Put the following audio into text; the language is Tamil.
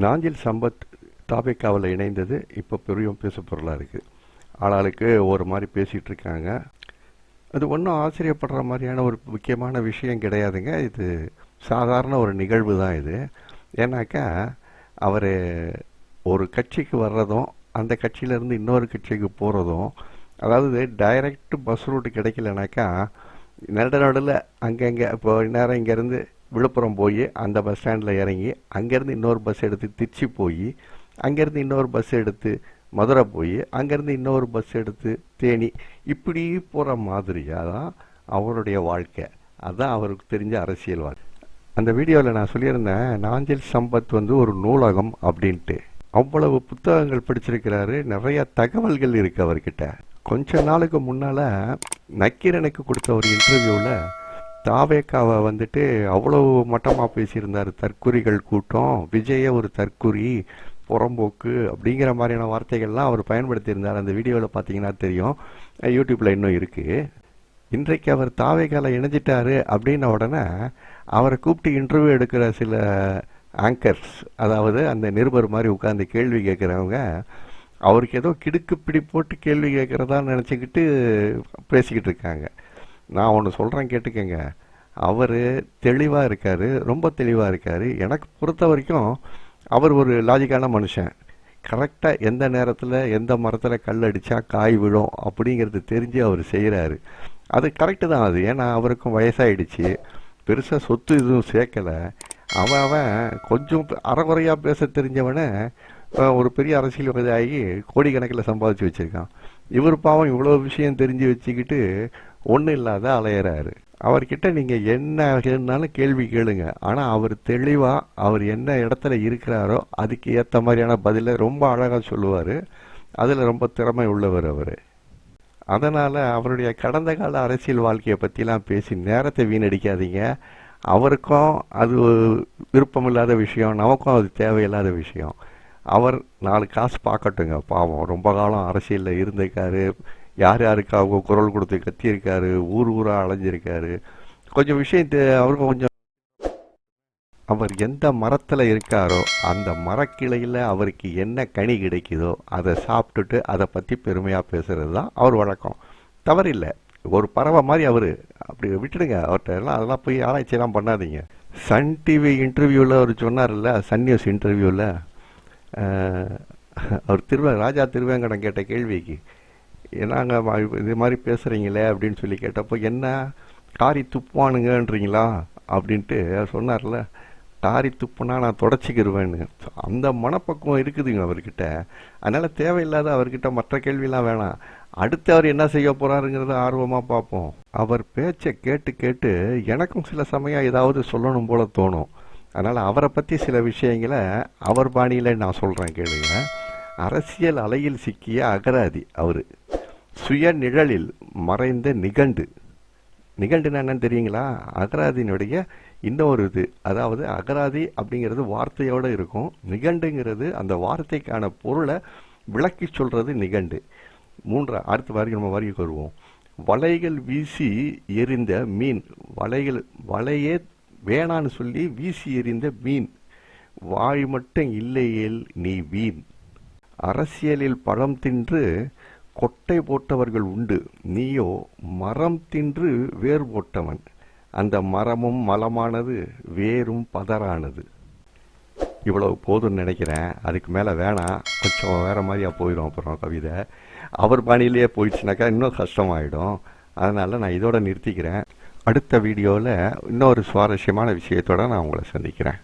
நாஞ்சில் சம்பத் தாவேக்காவில் இணைந்தது இப்போ பெரிய பேசு பொருளாக இருக்குது. ஆளாளுக்கு ஒரு மாதிரி பேசிகிட்டு இருக்காங்க. அது ஒன்றும் ஆச்சரியப்படுற மாதிரியான ஒரு முக்கியமான விஷயம் கிடையாதுங்க. இது சாதாரண ஒரு நிகழ்வு தான் இது. ஏன்னாக்கா அவர் ஒரு கட்சிக்கு வர்றதும் அந்த கட்சியிலேருந்து இன்னொரு கட்சிக்கு போகிறதும், அதாவது டைரக்ட் பஸ் ரூட் கிடைக்கலனாக்கா நடுவில் அங்கங்கே இப்போ நேரம் இங்கேருந்து விழுப்புரம் போய் அந்த பஸ் ஸ்டாண்டில் இறங்கி அங்கேருந்து இன்னொரு பஸ் எடுத்து திருச்சி போய் அங்கேருந்து இன்னொரு பஸ் எடுத்து மதுரை போய் அங்கேருந்து இன்னொரு பஸ் எடுத்து தேனி, இப்படி போகிற மாதிரியாக தான் அவருடைய வாழ்க்கை. அதுதான் அவருக்கு தெரிஞ்ச அரசியல் வாழ்க்கை. அந்த வீடியோவில் நான் சொல்லியிருந்தேன், நாஞ்சில் சம்பத் ஒரு நூலகம் அப்படின்ட்டு. அவ்வளவு புத்தகங்கள் படிச்சிருக்கிறாரு, நிறைய தகவல்கள் இருக்குது அவர்கிட்ட. கொஞ்ச நாளுக்கு முன்னால் நக்கீரனுக்கு கொடுத்த ஒரு இன்டர்வியூவில் தாவேக்காவை அவ்வளவு மட்டமாக பேசியிருந்தார். தற்குறிகள் கூட்டம், விஜய ஒரு தற்குறி, புறம்போக்கு அப்படிங்கிற மாதிரியான வார்த்தைகள்லாம் அவர் பயன்படுத்தியிருந்தார். அந்த வீடியோவில் பார்த்தீங்கன்னா தெரியும், யூடியூப்பில் இன்னும் இருக்குது. இன்றைக்கு அவர் தாவேக்காவில் இணைஞ்சிட்டாரு அப்படின்ன உடனே அவரை கூப்பிட்டு இன்டர்வியூ எடுக்கிற சில ஆங்கர்ஸ், அதாவது அந்த நிருபர் மாதிரி உட்காந்து கேள்வி கேட்குறவங்க, அவருக்கு ஏதோ கிடுக்குப்பிடி போட்டு கேள்வி கேட்குறதா நினச்சிக்கிட்டு பேசிக்கிட்டு இருக்காங்க. நான் ஒன்று சொல்கிறேன், கேட்டுக்கங்க. அவர் தெளிவாக இருக்கார், ரொம்ப தெளிவாக இருக்கார். எனக்கு பொறுத்த வரைக்கும் அவர் ஒரு லாஜிக்கான மனுஷன். கரெக்டாக எந்த நேரத்தில் எந்த மரத்தில் கல் அடித்தா காய் விழும் அப்படிங்கிறது தெரிஞ்சு அவர் செய்கிறாரு. அது கரெக்டு தான். அது ஏன்னா அவருக்கும் வயசாகிடுச்சு, பெருசாக சொத்து எதுவும் சேர்க்கலை. அவன் கொஞ்சம் அறகுறையாக பேச தெரிஞ்சவனை ஒரு பெரிய அரசியல்வாதி கோடிக்கணக்கில் சம்பாதிச்சு வச்சுருக்கான். இவர் பாவம் இவ்வளோ விஷயம் தெரிஞ்சு வச்சுக்கிட்டு ஒன்றும் இல்லாத அலையிறாரு. அவர்கிட்ட நீங்கள் என்ன கேளுனாலும் கேள்வி கேளுங்க, ஆனால் அவர் தெளிவாக அவர் என்ன இடத்துல இருக்கிறாரோ அதுக்கு ஏற்ற மாதிரியான பதிலை ரொம்ப அழகாக சொல்லுவார். அதில் ரொம்ப திறமை உள்ளவர் அவர். அதனால் அவருடைய கடந்த கால அரசியல் வாழ்க்கையை பற்றிலாம் பேசி நேரத்தை வீணடிக்காதீங்க. அவருக்கும் அது விருப்பமில்லாத விஷயம், நமக்கும் அது தேவையில்லாத விஷயம். அவர் 4 காசு பார்க்கட்டுங்க. பாவம் ரொம்ப காலம் அரசியலில் இருந்திருக்காரு, யார் யாருக்காக குரல் கொடுத்து கத்தியிருக்காரு, ஊர் ஊராக அலைஞ்சிருக்காரு. கொஞ்சம் விஷயம் அவருக்கு கொஞ்சம், அவர் எந்த மரத்தில் இருக்காரோ அந்த மரக்கிளையில் அவருக்கு என்ன கனி கிடைக்குதோ அதை சாப்பிட்டுட்டு அதை பற்றி பெருமையாக பேசுகிறது தான் அவர் வழக்கம். தவறில்லை. ஒரு பறவை மாதிரி அவர், அப்படி விட்டுடுங்க அவர்கிட்ட எல்லாம். அதெல்லாம் போய் ஆராய்ச்சியெல்லாம் பண்ணாதீங்க. சன் டிவி இன்டர்வியூவில் அவர் சொன்னார்ல, சன் நியூஸ் இன்டர்வியூவில் அவர் ராஜா திருவேங்கடம் கேட்ட கேள்விக்கு, என்னங்க இது மாதிரி பேசுகிறீங்களே அப்படின்னு சொல்லி கேட்டப்போ, என்ன காரி துப்புவானுங்கன்றீங்களா அப்படின்ட்டு சொன்னார்ல. காரி துப்புனா நான் தொடச்சிக்கிடுவேன்னு. அந்த மனப்பக்குவம் இருக்குதுங்க அவர்கிட்ட. அதனால் தேவையில்லாத அவர்கிட்ட மற்ற கேள்விலாம் வேணாம். அடுத்து அவர் என்ன செய்ய போகிறாருங்கிறத ஆர்வமாக பார்ப்போம். அவர் பேச்சை கேட்டு கேட்டு எனக்கும் சில சமயம் ஏதாவது சொல்லணும் போல தோணும். அதனால் அவரை பற்றி சில விஷயங்களை அவர் பாணியில் நான் சொல்கிறேன், கேளுங்க. அரசியல் அலையில் சிக்கிய அகராதி அவர். சுய நிழலில் மறைந்த நிகண்டு. நிகண்டுன்னா என்னன்னு தெரியுங்களா? அகராதியினுடைய இன்னொரு இது. அதாவது அகராதி அப்படிங்கிறது வார்த்தையோடு இருக்கும், நிகண்டுங்கிறது அந்த வார்த்தைக்கான பொருளை விளக்கி சொல்கிறது நிகண்டு. அடுத்த வரைக்கும் நம்ம வரைக்கும் வருவோம். வலைகள் வீசி எறிந்த மீன். வலையே வேணான்னு சொல்லி வீசி எறிந்த மீன். வாய் மட்டும் இல்லையேல் நீ வீண். அரசியலில் பழம் தின்று கொட்டை போட்டவர்கள் உண்டு, நீயோ மரம் தின்று வேர் போட்டவன். அந்த மரமும் மலமானது, வேரும் பதறானது. இவ்வளவு போதும்னு நினைக்கிறேன். அதுக்கு மேலே வேணாம், கொஞ்சம் வேறு மாதிரியா போயிடும். அப்புறம் கவிதை அவர் பாணியிலேயே போயிடுச்சுனாக்கா இன்னும் கஷ்டமாயிடும். அதனால் நான் இதோட நிறுத்திக்கிறேன். அடுத்த வீடியோவில் இன்னொரு சுவாரஸ்யமான விஷயத்தோடு நான் உங்களை சந்திக்கிறேன்.